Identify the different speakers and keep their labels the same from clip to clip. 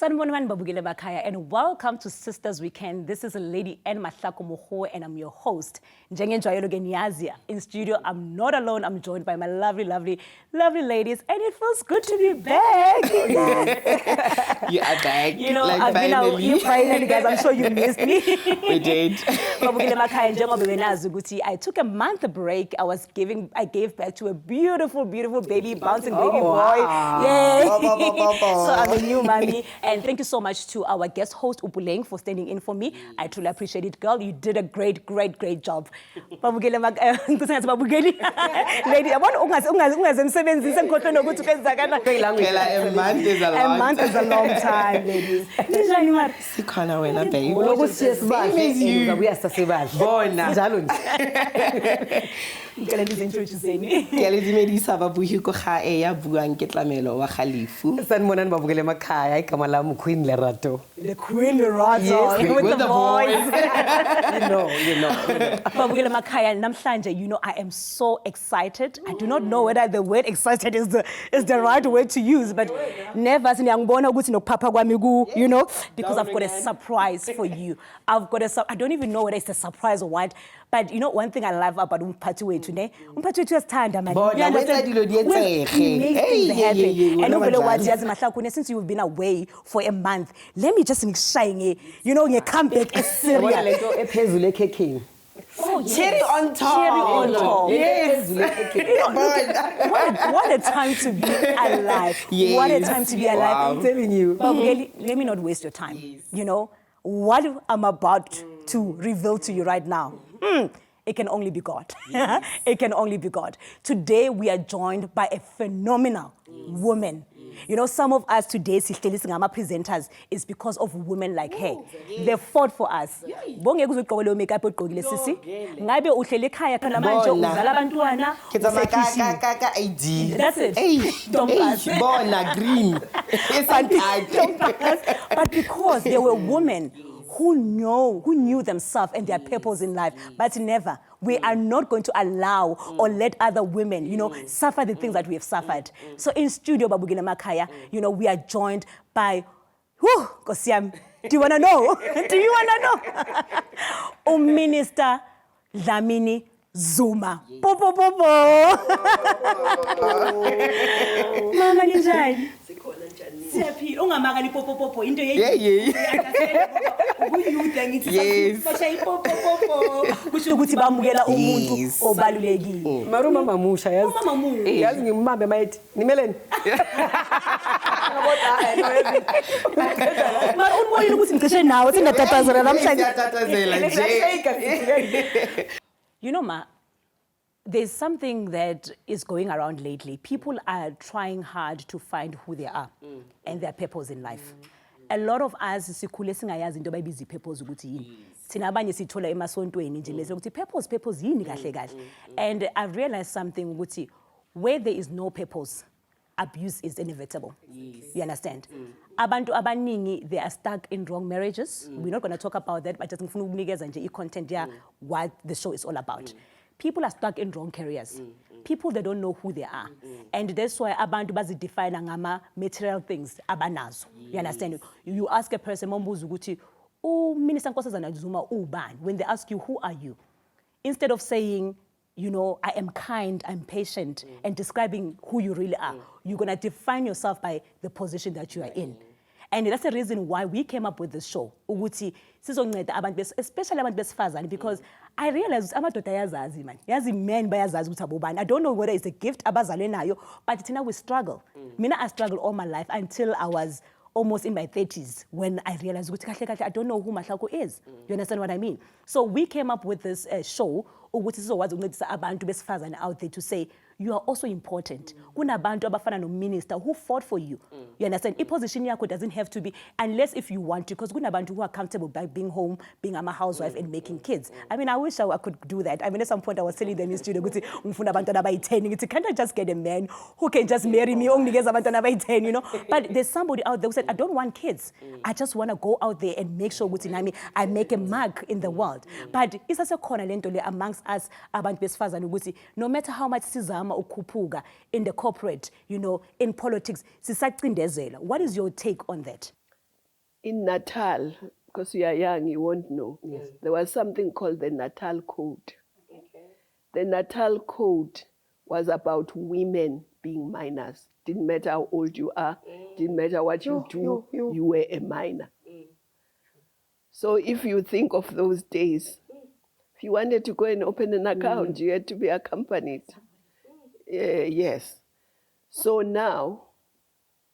Speaker 1: Sanibonani babukele bakhaya, and welcome to Sistas Weekend. This is Lady N Mahlako Moho, and I'm your host. Njengenjwayelo ke niyazi, in studio, I'm not alone. I'm joined by my lovely ladies, and it feels good to be back.
Speaker 2: You are back.
Speaker 1: You know,
Speaker 2: like
Speaker 1: I've
Speaker 2: finally.
Speaker 1: been out finally, guys. I'm sure you missed me.
Speaker 2: We did.
Speaker 1: Babukele bakhaya, njengoba benazi ukuthi I took a month break. I gave birth to a beautiful baby, bouncing baby boy. Yeah. So I'm a new mommy. And thank you so much to our guest host, Upuleng, for standing in for me. I truly appreciate it, girl. You did a great job. Babukele Nkosazana babukele. Lady, I want ungazemsebenzisa ngikhohlwe nokuthi kwenza kana.
Speaker 2: A month is a long time.
Speaker 1: A month is a long time, ladies. Njani mara?
Speaker 2: Sikhona wena babe.
Speaker 3: Bona njalo nje.
Speaker 1: Ngicela ndizintroduceni.
Speaker 2: Ke le dimedisa ba buhi ko ga e ya buang ke Tlamelo wa Khalifu.
Speaker 3: Sanibonani babukele emakhaya igama lami Queen Lerato.
Speaker 1: The Queen Lerato.
Speaker 3: Yes,
Speaker 1: with the voice.
Speaker 3: you know.
Speaker 1: Babukele emakhaya namhlanje, you know, I am so excited. I do not know whether the word excited is the right word to use, but never singiyangibona ukuthi nokupapa kwami ku, you know, because I've got a surprise for you. I don't even know whether it's a surprise or what, but you know one thing I love about umphathi wethu ne, umphathi wethu uyasithanda man.
Speaker 2: Bona wenza dilo di etsege.
Speaker 1: And uvele wathi yazi Mahlakune, since you've been away for a month, let me just ngishayenge, you know, come back serious.
Speaker 3: Lento ephezulu ekhekeni.
Speaker 1: Oh, yes.
Speaker 2: Cherry on top.
Speaker 1: Cherry on top.
Speaker 2: Yes.
Speaker 1: What a time to be alive.
Speaker 2: Yes.
Speaker 1: What a time to be alive.
Speaker 2: Wow.
Speaker 1: I'm telling you. But really, let me not waste your time.
Speaker 2: Yes.
Speaker 1: You know, what I'm about to reveal to you right now, it can only be God. Yes. It can only be God. Today, we are joined by a phenomenal woman. You know, some of us today, presenters, is because of women like her. They fought for us. Bonge kuzugqokela makeup ogqokile sisi. Ngabe uhlele ekhaya khona manje uzala abantwana. That's it. Don't pass.
Speaker 2: Bona green.
Speaker 1: But because they were women who knew themselves and their purpose in life, but never. We are not going to allow or let other women, you know, suffer the things that we have suffered. So in studio, babukele emakhaya, you know, we are joined by, Nkosiyami, do you want to know? Do you want to know? Minister Dlamini Zuma. Popo. Mama ninjani? Siyaphila ungamakani popo into
Speaker 2: Yes.
Speaker 1: kusho ukuthi bamukela umuntu obalulekile.
Speaker 3: Maru mama musha yazi.
Speaker 1: Mama musha.
Speaker 3: Yazi ngimbambe mayithi nimeleni.
Speaker 1: Mara unibonile ukuthi ngicishe nawe singatatazela namhlanje. You know ma, there's something that is going around lately. People are trying hard to find who they are and their purpose in life. A lot of us sikhule singayazi into abayibiza purpose ukuthi yini. Thina abanye sithola emasontweni nje bese ukuthi purpose yini kahle. And I've realized something ukuthi where there is no purpose, abuse is inevitable. Yes. You understand? Abantu abaningi, they are stuck in wrong marriages. We're not going to talk about that, but just ngifuna ukunikeza nje i-content what the show is all about. People are stuck in wrong careers. People, they don't know who they are. And that's why abantu bazidefine ngama material things abanazo. You understand? You ask a person, mombuza ukuthi, Minister Nkosazana Zuma ubani? When they ask you, who are you? Instead of saying, you know, I am kind, I'm patient, and describing who you really are, you're going to define yourself by the position that you are in. And that's the reason why we came up with this show. Ukuthi sizonceda abantu especially abantu besifazane, because I realized amadoda ayazazi man. Yazi men bayazazi ukuthi abobani. I don't know whether it's a gift abazalwe nayo, but now we struggle. Mina I struggled all my life until I was almost in my 30s when I realized ukuthi I don't know who Mahlako is. You understand what I mean? So we came up with this show ukuthi sizokwazi ukuncedisa abantu besifazane out there to say you are also important. Kunabantu abafana no minister who fought for you. You understand? Position yakho doesn't have to be, unless if you want to, because kunabantu who are comfortable by being home, being a housewife and making kids. I mean, I wish I could do that. I mean, at some point I was telling them in studio, can't I just get a man who can just marry me, you know? But there's somebody out there who said, I don't want kids. I just want to go out there and make sure I make a mark in the world. But it's also a corner amongst us, no matter how much ukhupuka in the corporate, you know, in politics. What is your take on that?
Speaker 4: in Natal, because you are young, you won't know. Yes. There was something called the Natal Code. Okay. The Natal Code was about women being minors. Didn't matter how old you are, didn't matter what you do, you were a minor. So if you think of those days, if you wanted to go and open an account, you had to be accompanied. Yes. So now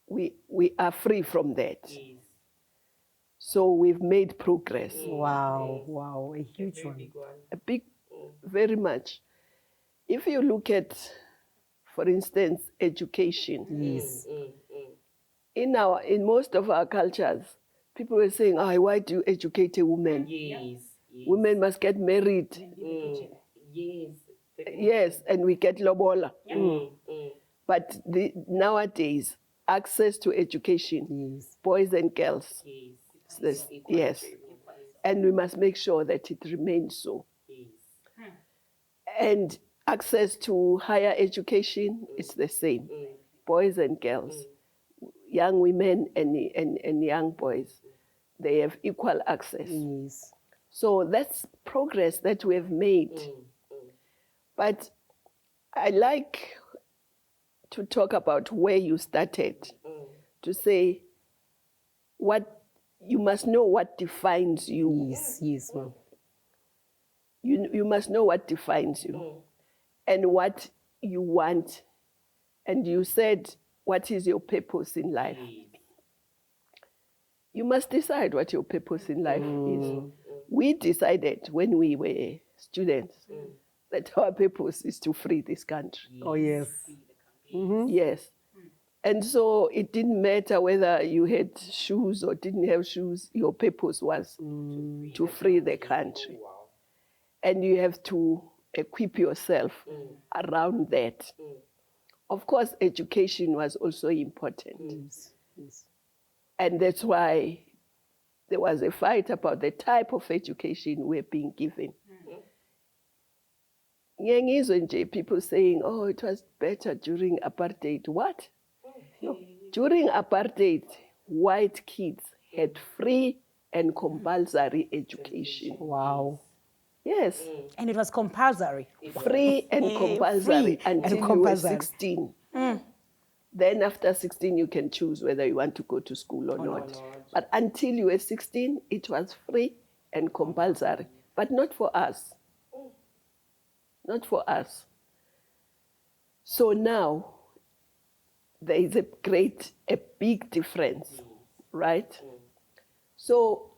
Speaker 4: we are free from that. So we've made progress.
Speaker 3: Wow, wow, a huge one.
Speaker 4: A big, very much. If you look at, for instance, education.
Speaker 3: Yes.
Speaker 4: In most of our cultures, people were saying, why do you educate a woman?
Speaker 2: Yes.
Speaker 4: Women must get married.
Speaker 2: Yes.
Speaker 4: Yes, and we get lobola. But nowadays, access to education, boys and girls. Yes. And we must make sure that it remains so. And access to higher education is the same. Boys and girls, young women and young boys, they have equal access.
Speaker 3: Yes.
Speaker 4: So that's progress that we have made. But I like to talk about where you started, to say you must know what defines you.
Speaker 3: Yes, ma'am.
Speaker 4: You must know what defines you and what you want. And you said, what is your purpose in life? You must decide what your purpose in life is. We decided when we were students that our purpose is to free this country.
Speaker 3: Oh, yes.
Speaker 4: Yes. And so it didn't matter whether you had shoes or didn't have shoes, your purpose was to free the country. And you have to equip yourself around that. Of course, education was also important.
Speaker 3: Yes.
Speaker 4: And that's why there was a fight about the type of education we're being given. People saying, it was better during apartheid. What? During apartheid, white kids had free and compulsory education.
Speaker 3: Wow.
Speaker 4: Yes.
Speaker 1: And it was compulsory.
Speaker 4: Free and compulsory until you were 16. Then after 16, you can choose whether you want to go to school or not. But until you were 16, it was free and compulsory. But not for us. Not for us. So now, there is a big difference, right? So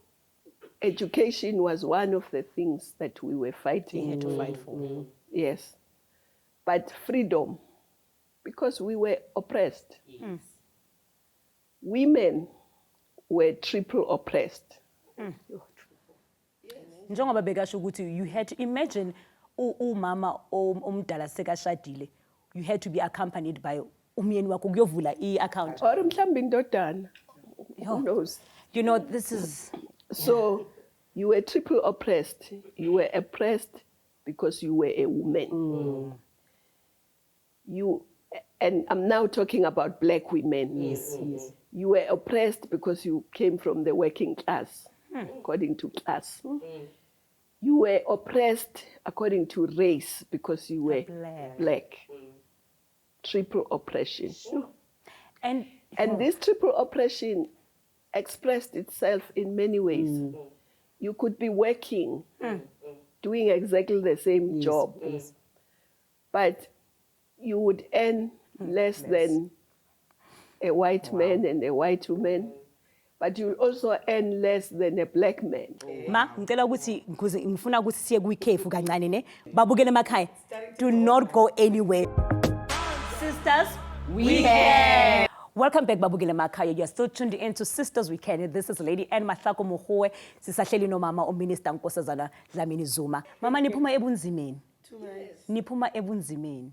Speaker 4: education was one of the things that we were fighting.
Speaker 1: We had to fight for.
Speaker 4: Yes. But freedom, because we were oppressed. Women were triple oppressed.
Speaker 1: Njengoba bekasho ukuthi you had to imagine umama omdala sekashadile, you had to be accompanied by umyeni wakho kuyovula i-account.
Speaker 4: Or mhlambi indodana. Who knows?
Speaker 1: You know, this is...
Speaker 4: So you were triple oppressed. You were oppressed because you were a woman. And I'm now talking about black women.
Speaker 3: Yes.
Speaker 4: You were oppressed because you came from the working class, according to class. You were oppressed according to race because you were black. Triple oppression.
Speaker 1: And
Speaker 4: this triple oppression expressed itself in many ways. You could be working, doing exactly the same job, but you would earn less than a white man and a white woman, but you also earn less than a black man.
Speaker 1: Ma, ngicela ukuthi ngifuna ukuthi siye kwi-cafe kancane ne babukele emakhaya. Do not go anywhere. Sisters, we can. Welcome back, Babugile Makaya. You're still tuned in to Sisters We Can. This is Lady Anne Mahlako Mohoe. Sisahleli no mama o Minister Nkosazana Dlamini Zuma. Mama niphuma ebunzimeni. Niphuma ebunzimeni.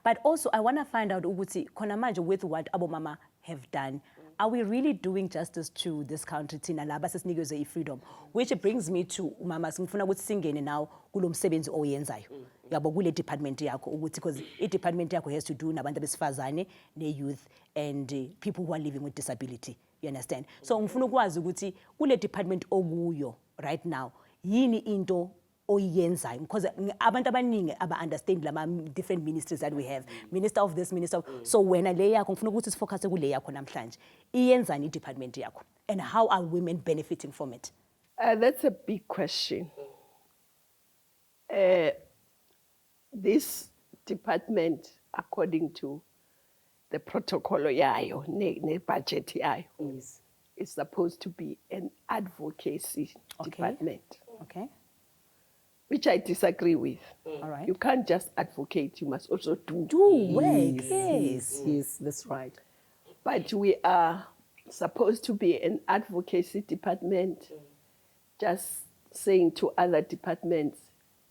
Speaker 1: But also I want to find out ukuthi khona manje with what abo mama have done, are we really doing justice to this country thina laba sesinikezwe i-freedom? Which brings me to mama ngifuna ukuthi singene now kulo msebenzi oyenzayo. Yabo kule department yakho ukuthi because i-department yakho has to do nabantu besifazane ne-youth and people who are living with disability. You understand? So ngifuna ukwazi ukuthi kule department okuyo right now yini into oyenzayo because abantu abaningi aba-understand lama different ministries that we have, minister of this, minister of, so wena le yakho ngifuna ukuthi sifocuse kule yakho namhlanje iyenzani i-department yakho and how are women benefiting from it?
Speaker 4: That's a big question. This department, according to the protocol yayo, ne budget yayo, is supposed to be an advocacy department.
Speaker 1: Okay.
Speaker 4: Which I disagree with.
Speaker 1: All right.
Speaker 4: You can't just advocate, you must also do
Speaker 1: work. Yes.
Speaker 3: Yes, that's right.
Speaker 4: But we are supposed to be an advocacy department, just saying to other departments,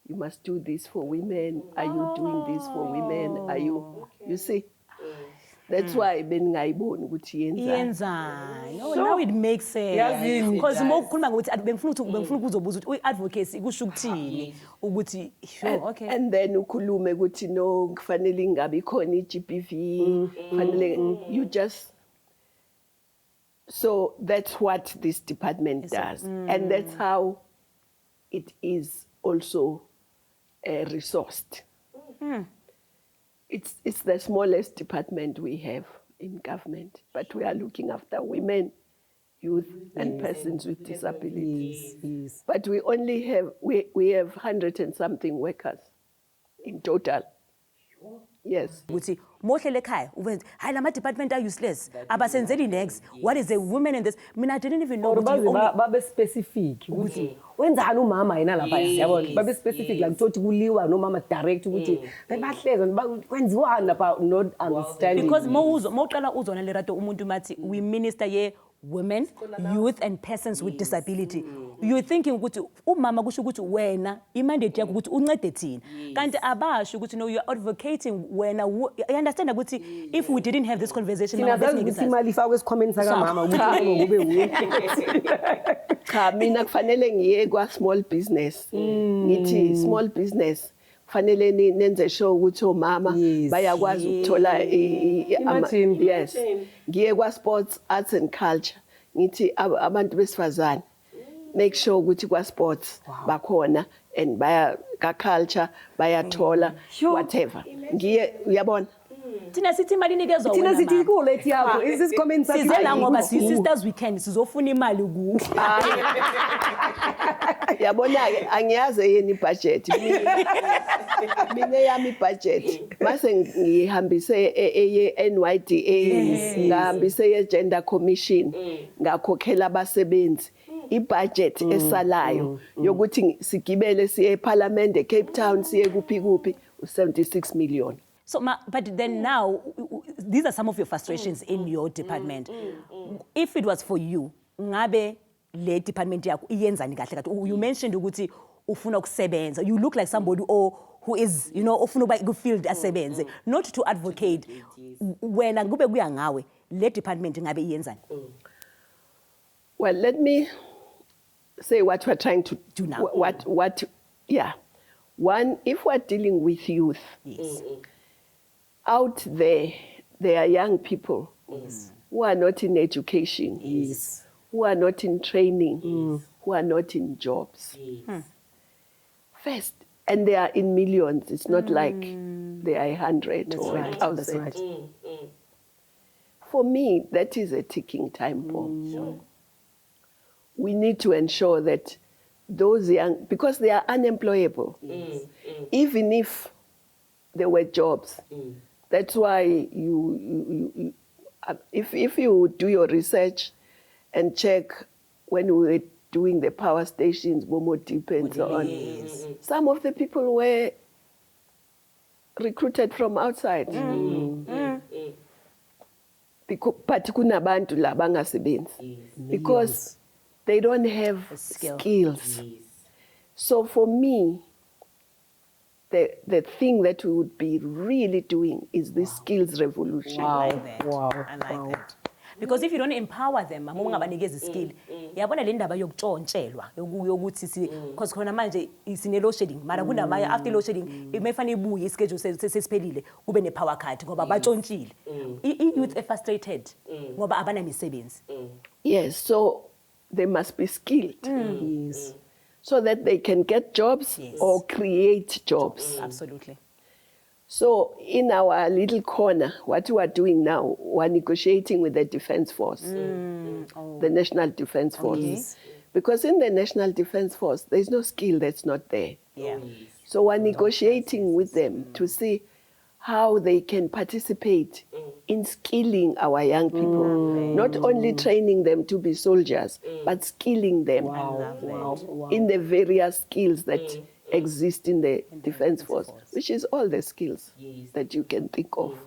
Speaker 4: you must do this for women. Are you doing this for women? Are you, you see? That's why beningayiboni ukuthi yenzani.
Speaker 1: No, now it makes sense. Because mokukhuluma ukuthi bengifuna ukuzobuza ukuthi advocacy kusho ukuthini ukuthi sure okay.
Speaker 4: And then ukhulume ukuthi no kufanele ingabe khona iGBV, kufanele you just. So that's what this department does, and that's how it is also resourced. It's the smallest department we have in government, but we are looking after women, youth, and persons with disabilities.
Speaker 3: Yes.
Speaker 4: But we only have, we have 100 and something workers in total. Yes.
Speaker 1: Ukuthi mohlele ekhaya ubenze hayi lama department are useless abasenzeli next what is a woman in this mina I didn't even know
Speaker 3: ukuthi babe specific ukuthi wenzani umama yena lapha yabona babe specific like ukuthi kuliwa nomama direct ukuthi bebahleze kwenziwani lapha not understanding
Speaker 1: because mawuqala uzona le rato umuntu mathi we minister ye women, youth and persons with disability. You're thinking ukuthi umama kusho ukuthi wena imandate yakho ukuthi uncede thina. Kanti abasho ukuthi no you are advocating wena I understand ukuthi if we didn't have this conversation
Speaker 3: ukuthi imali ifakwe comments aka mama ukuthi kube wewe.
Speaker 4: Cha mina kufanele ngiye kwa small business. Ngithi small business kufanele nenze show ukuthi omama bayakwazi ukuthola yes ngiye kwa sports arts and culture ngithi abantu besifazane make sure ukuthi kwa sports bakhona and baya ka culture bayathola whatever ngiye uyabona
Speaker 1: thina sithi imali inikezwa wena
Speaker 3: thina sithi kulethi yakho is this comments
Speaker 1: sizela ngoba sisters weekend sizofuna imali kuwe
Speaker 4: yabona ke angiyazi yeni budget mina yami budget mase ngihambise eye NYDA ngihambise ye gender commission ngakhokhela abasebenzi ibudget esalayo yokuthi sigibele siye eParliament eCape Town siye kuphi kuphi u76 million.
Speaker 1: So, but then now, these are some of your frustrations in your department. If it was for you, ngabe le department yakho iyenzani kahle kahle. You mentioned ukuthi ufuna ukusebenza. You look like somebody who is, you know, ufuna ukuba ku-field asebenze. Not to advocate. Wena kube kuya ngawe, le department ngabe iyenzani?
Speaker 4: Well, let me say what we're trying to
Speaker 1: do now.
Speaker 4: One, if we're dealing with youth,
Speaker 1: yes.
Speaker 4: Out there are young people who are not in education, who are not in training, who are not in jobs. First, and they are in millions. It's not like they are 100 or 1,000.
Speaker 3: That's right.
Speaker 4: For me, that is a ticking time bomb. We need to ensure that those young, because they are unemployable, even if there were jobs. That's why if you do your research and check when we were doing the power stations, Momo Deep and so on, some of the people were recruited from outside. But kunabantu la bangasebenzi because they don't have skills. So for me, the thing that we would be really doing is this skills revolution.
Speaker 1: I like that. I like that. Because if you don't empower them, mama ungabanikeza iskill. Yabona le ndaba yokutshontshela yokuthi because khona manje isine load shedding mara kunamanye after load shedding imefana ibuye ischedule sesiphelile kube ne power cut ngoba batshontshile. Youth are frustrated ngoba abana misebenzi.
Speaker 4: Yes, so they must be skilled.
Speaker 3: Yes.
Speaker 4: So that they can get jobs or create jobs.
Speaker 1: Absolutely.
Speaker 4: So in our little corner, what we are doing now, we're negotiating with the Defense Force, the National Defense Force.
Speaker 1: Yes.
Speaker 4: Because in the National Defense Force, there's no skill that's not there.
Speaker 1: Yeah.
Speaker 4: So we're negotiating with them to see how they can participate in skilling our young people. Not only training them to be soldiers, but skilling them in the various skills that exist in the Defense Force, which is all the skills that you can think of.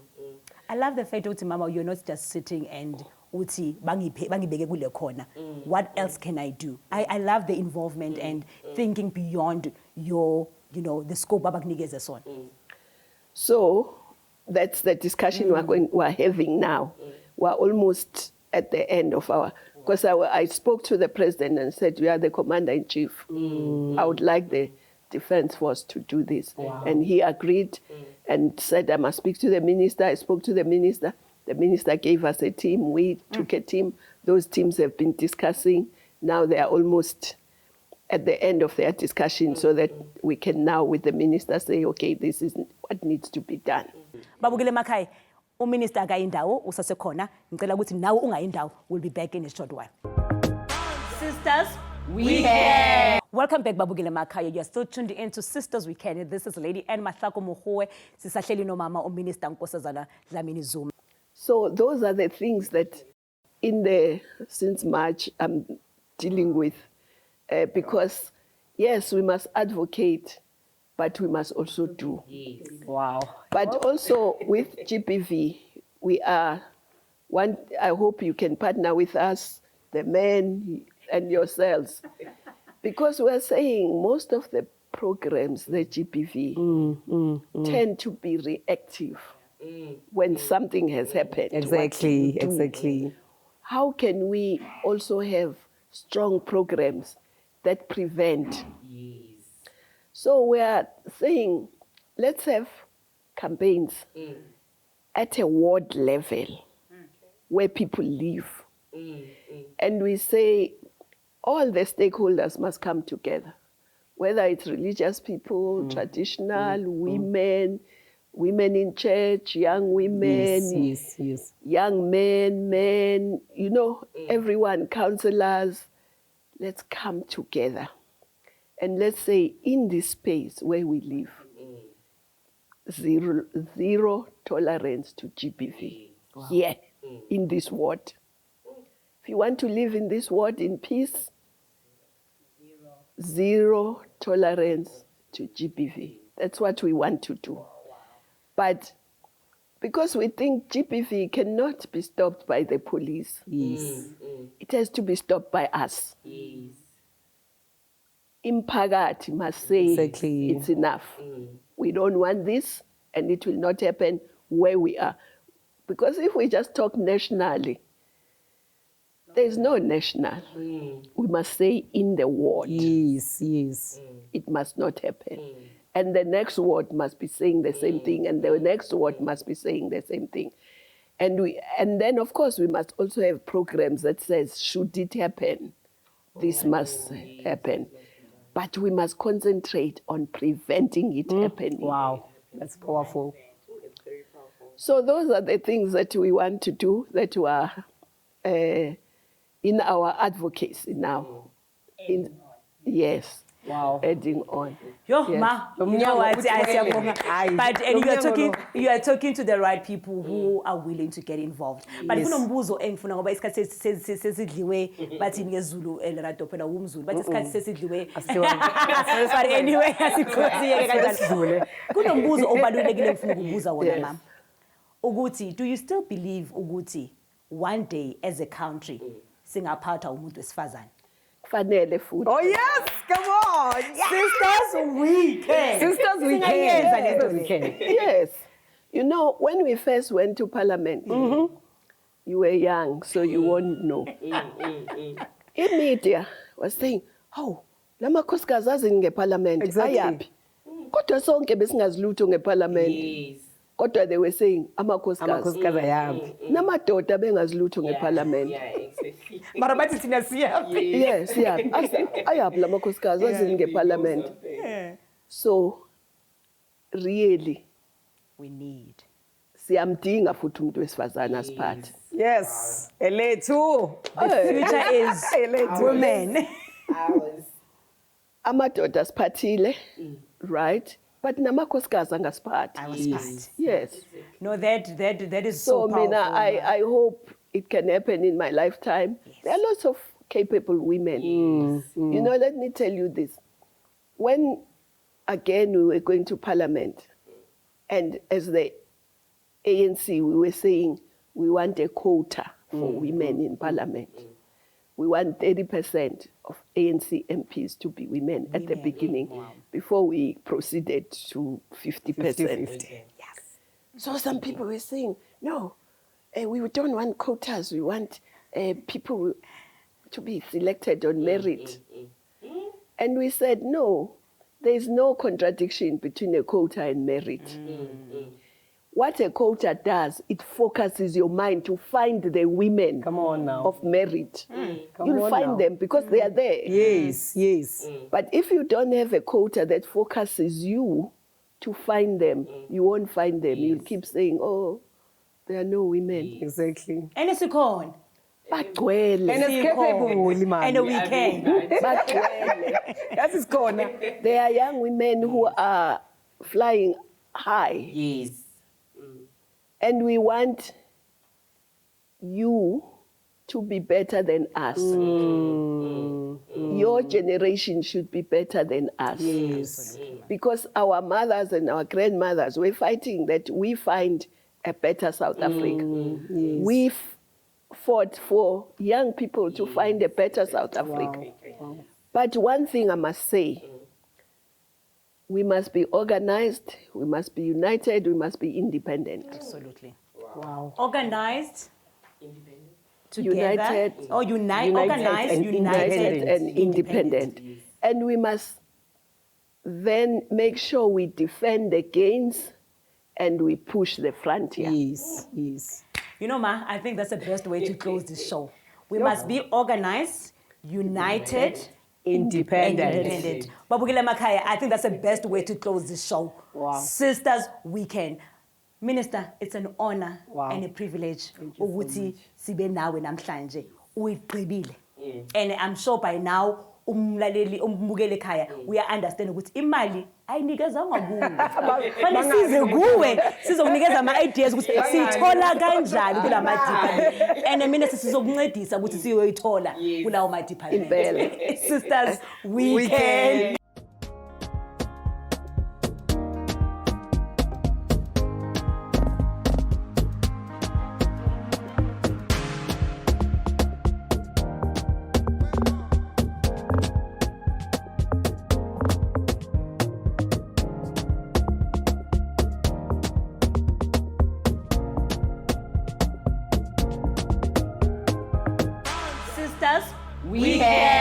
Speaker 1: I love the fact that mama you're not just sitting and uthi bangibeke kule khona. What else can I do? I love the involvement and thinking beyond your the scope abakunikeza sona.
Speaker 4: So that's the discussion we're having now. We're almost at the end of our, because I spoke to the president and said, we are the commander-in-chief. I would like the Defense Force to do this. And he agreed and said, I must speak to the minister. I spoke to the minister. The minister gave us a team. We took a team. Those teams have been discussing. Now they are almost at the end of their discussion so that we can now with the minister say, okay, this is what needs to be done.
Speaker 1: Babukile Makhaya, uminister akayindawo usasekhona, ngicela ukuthi nawe ungayindawo. We'll be back in a short while. Sisters, we can. Welcome back, Babukile Makhaya. You're still tuned in to Sisters We Can. This is Lady Anne Mahlako Mohoe. Sisahleli nomama uminister Nkosazana Dlamini Zuma.
Speaker 4: So those are the things that since March I'm dealing with. Because, yes, we must advocate, but we must also do.
Speaker 3: Yes. Wow.
Speaker 4: But also with GBV, we are I hope you can partner with us, the men and yourselves, because we're saying most of the programs, the GBV, tend to be reactive when something has happened.
Speaker 3: Exactly.
Speaker 4: How can we also have strong programs that prevent? So we are saying, let's have campaigns at a ward level where people live. And we say all the stakeholders must come together, whether it's religious people, traditional, women in church, young women,
Speaker 3: yes.
Speaker 4: young men, everyone, counselors. Let's come together. And let's say in this space where we live, zero tolerance to GBV. Here, in this ward. If you want to live in this ward in peace, zero tolerance to GBV. That's what we want to do. But because we think GBV cannot be stopped by the police, it has to be stopped by us. Imphakathi must say it's enough. We don't want this, and it will not happen where we are. Because if we just talk nationally, there's no national. We must say in the ward.
Speaker 3: Yes.
Speaker 4: It must not happen. And the next ward must be saying the same thing, and the next ward must be saying the same thing. And then, of course, we must also have programs that says, should it happen, this must happen. But we must concentrate on preventing it happening.
Speaker 3: Wow, that's powerful.
Speaker 4: So those are the things that we want to do, that were in our advocacy now. Yes.
Speaker 3: Wow.
Speaker 4: Adding on.
Speaker 1: Yo,
Speaker 4: Yes.
Speaker 1: ma, you know what? But you are talking to the right people who are willing to get involved. But kunombuzo engifuna ngoba isikhathi sesidliwe bathi ngezulu elerato phela umzulu bathi isikhathi sesidliwe. But anyway, asikhosiyeke kanjalo. Kunombuzo obalulekile engifuna ukubuza wona mama. Ukuthi do you still believe ukuthi one day as a country singaphatha umuntu wesifazane?
Speaker 4: Kufanele futhi.
Speaker 3: Oh yes, come on.
Speaker 1: Sisters, we can.
Speaker 3: Sisters, we can.
Speaker 4: Yes. You know, when we first went to Parliament, you were young, so you won't know. Media was saying, oh, lama khosikazi azini ngeparliament.
Speaker 3: Exactly.
Speaker 4: Ayaphi. Kodwa sonke besingazilutho ngeparliament.
Speaker 2: Yes.
Speaker 4: Kodwa they were saying amakhosikazi.
Speaker 3: Amakhosikazi ayaphi.
Speaker 4: Namadoda bengazilutho ngeparliament.
Speaker 2: Yeah, exactly.
Speaker 3: Mara bathi thina siyaphi.
Speaker 4: Yes, siyaphi. Ayaphi lama khosikazi azini ngeparliament. So really
Speaker 1: We need.
Speaker 4: siyamdinga futhi umuntu wesifazana asiphathe.
Speaker 3: Yes, elethu.
Speaker 1: Future is women.
Speaker 4: Amadoda asiphathile, right? But namakhosikazi angasiphathi.
Speaker 1: Yes.
Speaker 4: Yes.
Speaker 1: No, that is
Speaker 4: So
Speaker 1: so powerful.
Speaker 4: Mina, I hope it can happen in my lifetime. There are lots of capable women. You know, let me tell you this. When, again, we were going to parliament, and as the ANC, we were saying we want a quota for women in parliament. We want 30% of ANC MPs to be women at the beginning before we proceeded to 50%.
Speaker 3: 50-50.
Speaker 4: Yes. So some people were saying, no, we don't want quotas. We want people to be selected on merit. And we said, no, there is no contradiction between a quota and merit. What a quota does, it focuses your mind to find the women
Speaker 3: Come on now.
Speaker 4: of merit.
Speaker 3: Come
Speaker 4: You'll
Speaker 3: on
Speaker 4: find
Speaker 3: now.
Speaker 4: them because they are there.
Speaker 3: Yes, yes.
Speaker 4: But if you don't have a quota that focuses you to find them, you won't find them. You'll keep saying, oh, there are no women.
Speaker 3: Exactly.
Speaker 1: And it's a con.
Speaker 4: Bagcwele.
Speaker 3: And it's capable, man.
Speaker 1: And we can.
Speaker 4: Bagcwele.
Speaker 3: That is corner.
Speaker 4: There are young women who are flying high.
Speaker 2: Yes.
Speaker 4: And we want you to be better than us. Your generation should be better than us.
Speaker 3: Yes.
Speaker 4: Because our mothers and our grandmothers were fighting that we find a better South Africa.
Speaker 3: Yes.
Speaker 4: We fought for young people to find a better South Africa.
Speaker 3: Wow.
Speaker 4: But one thing I must say, we must be organized, we must be united, we must be independent.
Speaker 1: Absolutely.
Speaker 3: Wow.
Speaker 1: Organized. Together.
Speaker 4: United.
Speaker 1: Oh,
Speaker 3: United
Speaker 1: organized,
Speaker 3: and
Speaker 1: united,
Speaker 4: And independent. And we must then make sure we defend the gains and we push the frontier.
Speaker 3: Yes, yes.
Speaker 1: You know, Ma, I think that's the best way to close this show. We must be organized, united,
Speaker 3: Independent.
Speaker 1: Babukile Makhaya, I think that's the best way to close this show.
Speaker 3: Wow.
Speaker 1: Sisters Weekend. Minister, it's an honor
Speaker 3: Wow.
Speaker 1: and a privilege
Speaker 3: Thank you so
Speaker 1: ukuthi
Speaker 3: much.
Speaker 1: sibe nawe namhlanje uyigqibile. And I'm sure by now umlaleli umbukele ekhaya we understand ukuthi imali ayinikezanga kuwe. Fanele size kuwe sizokunikeza ama ideas ukuthi sithola kanjani kulama department. And minister sizokuncedisa ukuthi siyoyithola kulawo ma department.
Speaker 4: Impela.
Speaker 1: Sisters Weekend. Sisters, we can.